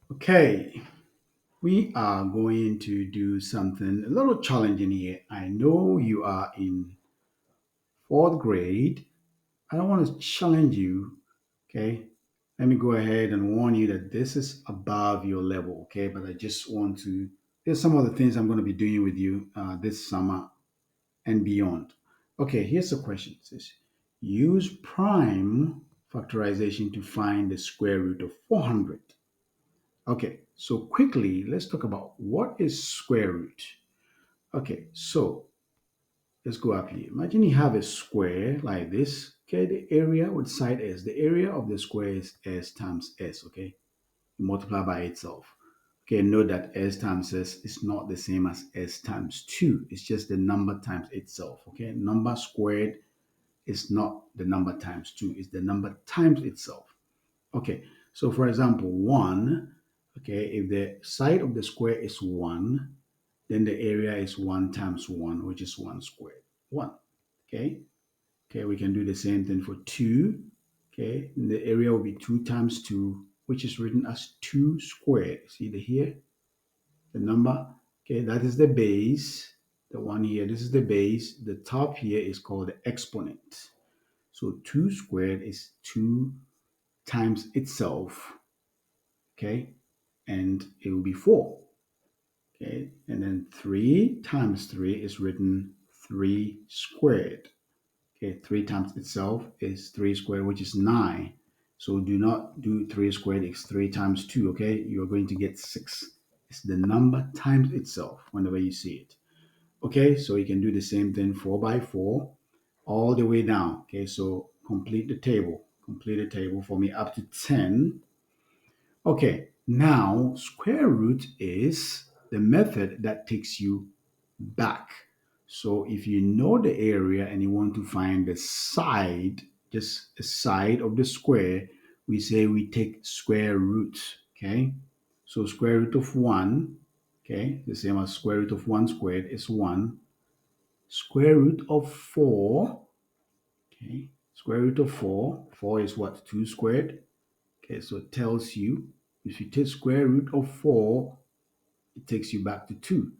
Okay, we are going to do something a little challenging here. I know you are in fourth grade. I don't want to challenge you. Okay, let me go ahead and warn you that this is above your level. Okay, but I just want to. There's some of the things I'm going to be doing with you this summer and beyond. Okay, here's the question. It says, use prime factorization to find the square root of 400. Okay, so quickly, let's talk about what is square root. Okay, so let's go up here. Imagine you have a square like this. Okay, the area with side s. The area of the square is s times s. Okay, you multiply by itself. Okay, note that s times s is not the same as s times 2. It's just the number times itself. Okay, number squared is not the number times 2. It's the number times itself. Okay, so for example, 1, okay, if the side of the square is 1, then the area is 1 times 1, which is 1 squared. 1, okay? Okay, we can do the same thing for 2, okay? And the area will be 2 times 2, which is written as 2 squared. See the here, the number, okay, that is the base. The one here, this is the base. The top here is called the exponent. So 2 squared is 2 times itself, okay, and it will be 4, okay, and then 3 times 3 is written 3 squared, okay, 3 times itself is 3 squared, which is 9. So do not do 3 squared is 3 times 2, okay, you're going to get 6. It's the number times itself whenever you see it. Okay, so you can do the same thing 4 by 4 all the way down. Okay, so complete the table for me up to 10. Okay, now square root is the method that takes you back. So if you know the area and you want to find the side, just a side of the square, we say we take square root. Okay, so square root of 1, okay, the same as square root of 1 squared is 1. Square root of 4, okay, square root of 4, 4 is what? 2 squared. Okay, so it tells you if you take square root of 4, it takes you back to 2.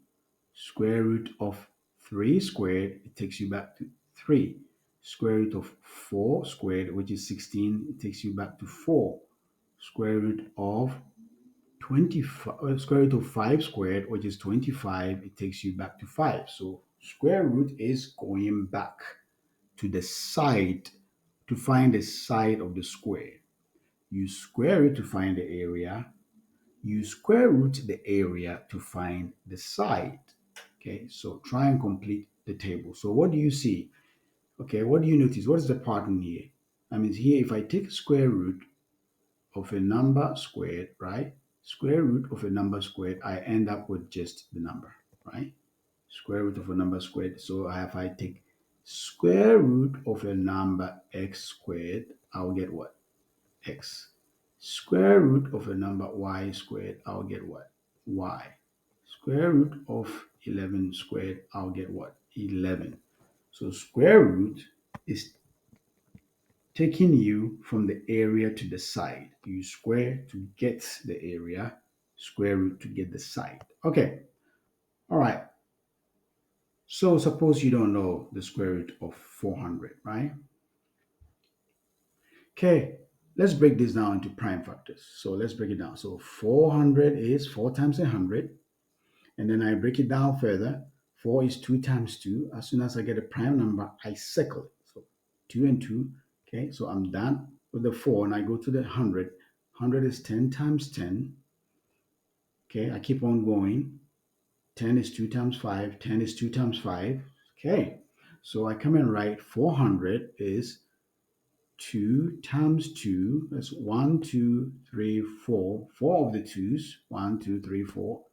Square root of 3 squared, it takes you back to 3. Square root of 4 squared, which is 16, it takes you back to 4. Square root of 25, square root of 5 squared, which is 25, it takes you back to 5. So square root is going back to the side to find the side of the square. Use square root to find the area. Use square root the area to find the side. Okay, so try and complete the table. So what do you see? Okay, what do you notice? What is the pattern here? I mean, here, if I take square root of a number squared, right? Square root of a number squared, I end up with just the number, right? Square root of a number squared. So if I take square root of a number x squared, I'll get what? X. Square root of a number y squared, I'll get what? Y. Square root of 11 squared, I'll get what? 11. So square root is taking you from the area to the side. You square to get the area, square root to get the side. Okay, all right. So suppose you don't know the square root of 400, right? Okay, let's break this down into prime factors. So let's break it down. So 400 is 4 times 100. And then I break it down further. 4 is 2 times 2. As soon as I get a prime number, I circle it. So 2 and 2. Okay, so I'm done with the 4 and I go to the 100. 100 is 10 times 10. Okay, I keep on going. 10 is 2 times 5. 10 is 2 times 5. Okay, so I come and write 400 is 2 times 2. That's 1, 2, 3, 4. 4 of the 2's. 1, 2, 3, 4.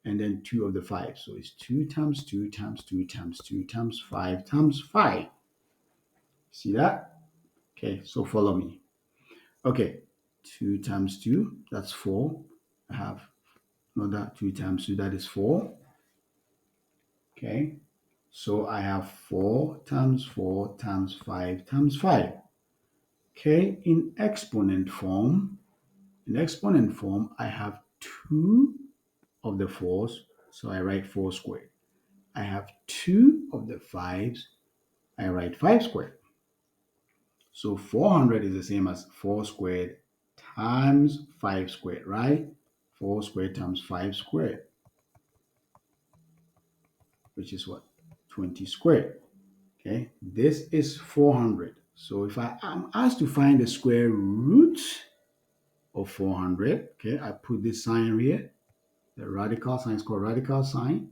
And then 2 of the 5. So it's 2 times 2 times 2 times 2 times 5 times 5. See that? Okay, so follow me. Okay, 2 times 2, that's 4. I have another 2 times 2, that is 4. Okay, so I have 4 times 4 times 5 times 5. Okay, in exponent form, I have two of the fours, so I write 4 squared. I have two of the fives, I write 5 squared. So 400 is the same as 4 squared times 5 squared, right? 4 squared times 5 squared, which is what? 20 squared. Okay, this is 400. So if I am asked to find the square root of 400, okay, I put this sign here. The radical sign is called radical sign.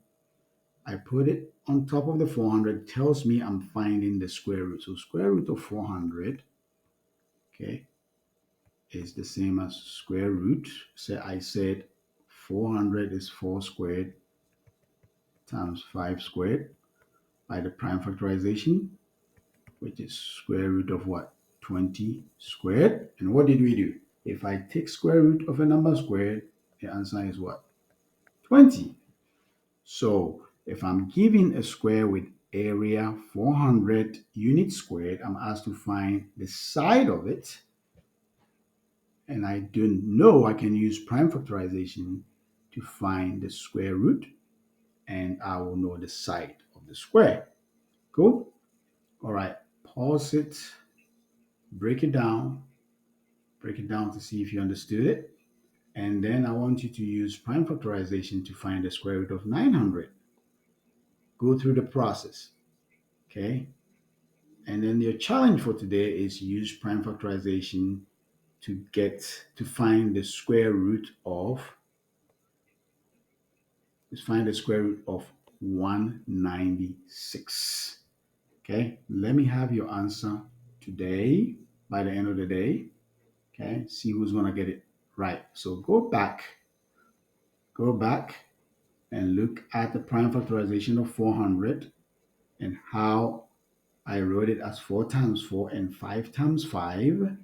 I put it on top of the 400, tells me I'm finding the square root. So square root of 400, okay, is the same as square root. So I said 400 is 4 squared times 5 squared by the prime factorization, which is square root of what? 20 squared. And what did we do? If I take square root of a number squared, the answer is what? 20. So if I'm given a square with area 400 units squared, I'm asked to find the side of it. And I don't know, I can use prime factorization to find the square root, and I will know the side of the square. Cool? All right, pause it, break it down to see if you understood it. And then I want you to use prime factorization to find the square root of 900. Go through the process, okay? And then your challenge for today is use prime factorization to find the square root of is find the square root of 196. Okay, let me have your answer today by the end of the day. Okay, see who's gonna get it right. So go back and look at the prime factorization of 400 and how I wrote it as 4 times 4 and 5 times 5.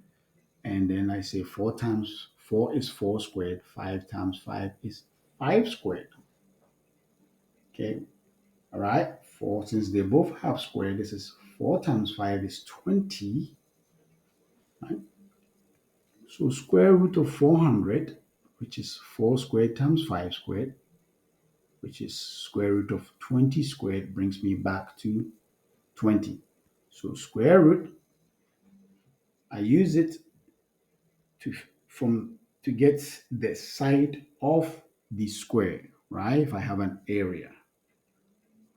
And then I say 4 times 4 is 4 squared, 5 times 5 is 5 squared. Okay, all right, 4, since they both have squared, this is 4 times 5 is 20. Right? So square root of 400, which is 4 squared times 5 squared, which is square root of 20 squared, brings me back to 20. So square root, I use it to from to get the side of the square, right? If I have an area,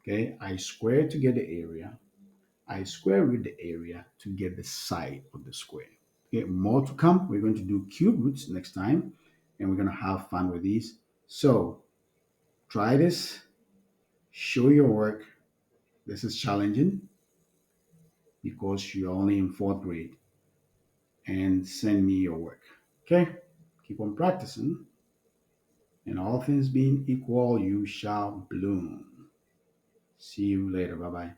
okay, I square to get the area. I square root the area to get the side of the square. Okay, more to come. We're going to do cube roots next time, and we're going to have fun with these. So try this, show your work. This is challenging because you're only in fourth grade, and send me your work. Okay, keep on practicing, and all things being equal, you shall bloom. See you later. Bye bye.